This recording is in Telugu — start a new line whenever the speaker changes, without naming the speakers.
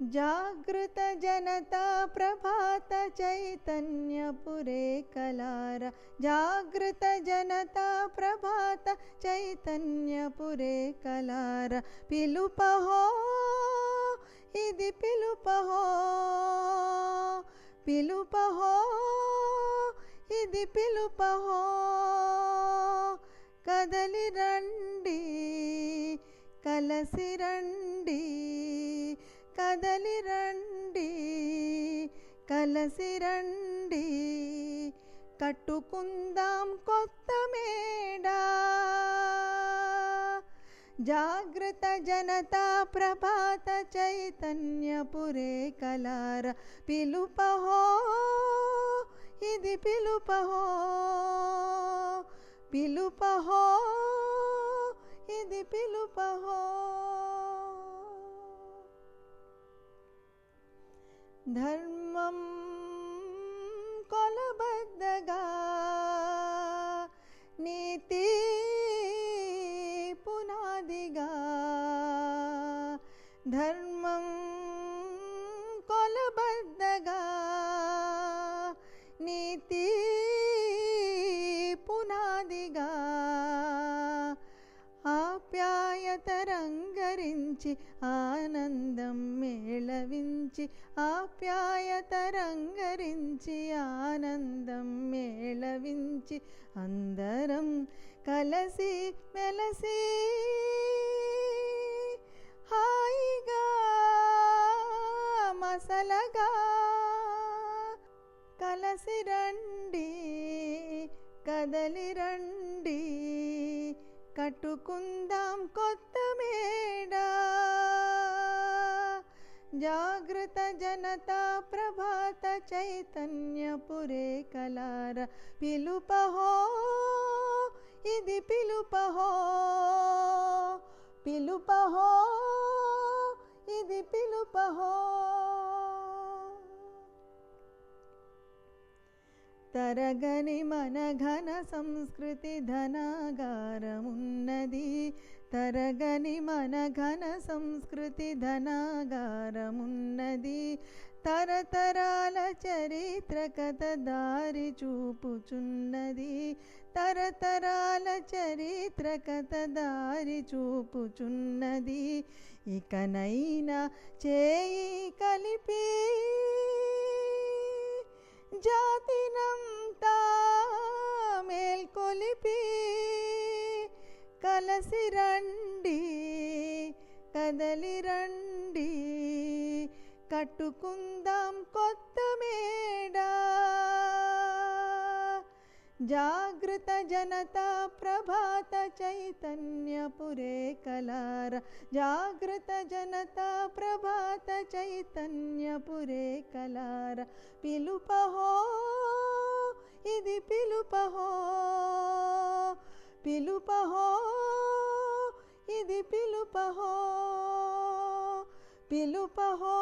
జాగృత జనతా ప్రభాత చైతన్యపురే కలార జాగృత జనతా ప్రభాత చైతన్యపురే కలార పిలుపహో ఇది పిలుపహో పిలుపహో ఇది పిలుపహో కదలి రండి కలసి రండి కదలి రండి కలసి రండి కట్టుకుందాం కొత్త మేడ జాగృత జనతా ప్రభాత చైతన్యపురే కలార పిలుపహో ఇది పిలుపహో పిలుపహో ఇది పిలుపహో ధర్మం కొలబద్దగా నీతి పునాదిగా ధర్మం కొలబద్దగా నీతి పునాదిగా ఆప్యాయత రంగరించి ఆనందం మేళవించి ఆప్యాయత రంగరించి ఆనందం మేళవించి అందరం కలసి మెలసి హాయిగా మసలగా కలసి రండి కదలి రండి కట్టుకుందాం కొత్త మేడ జాగృత జనతా ప్రభాత చైతన్యపురే కలార పిలుపహో ఇది పిలుపహో పిలుపహో ఇది పిలుపహో తరగని మన ఘన సంస్కృతి ధనాగారమున్నది తరగని మన ఘన సంస్కృతి ధనాగారమున్నది తరతరాల చరిత్ర కథ దారి చూపుచున్నది తరతరాల చరిత్ర కథ దారి చూపుచున్నది ఇకనైనా చేయి కలిపి జాతినంతా మేల్కొలిపి కలసి రండి కదలి రండి కట్టుకుందాం కొత్త మేడ జాగృత జనతా ప్రభాత చైతన్యపురే కలార జాగృత జనతా ప్రభాత చైతన్యపురే కలార పిలుపహో ఇది పిలుపహో పిలుపహో ఇది పిలుపహో పిలుపహో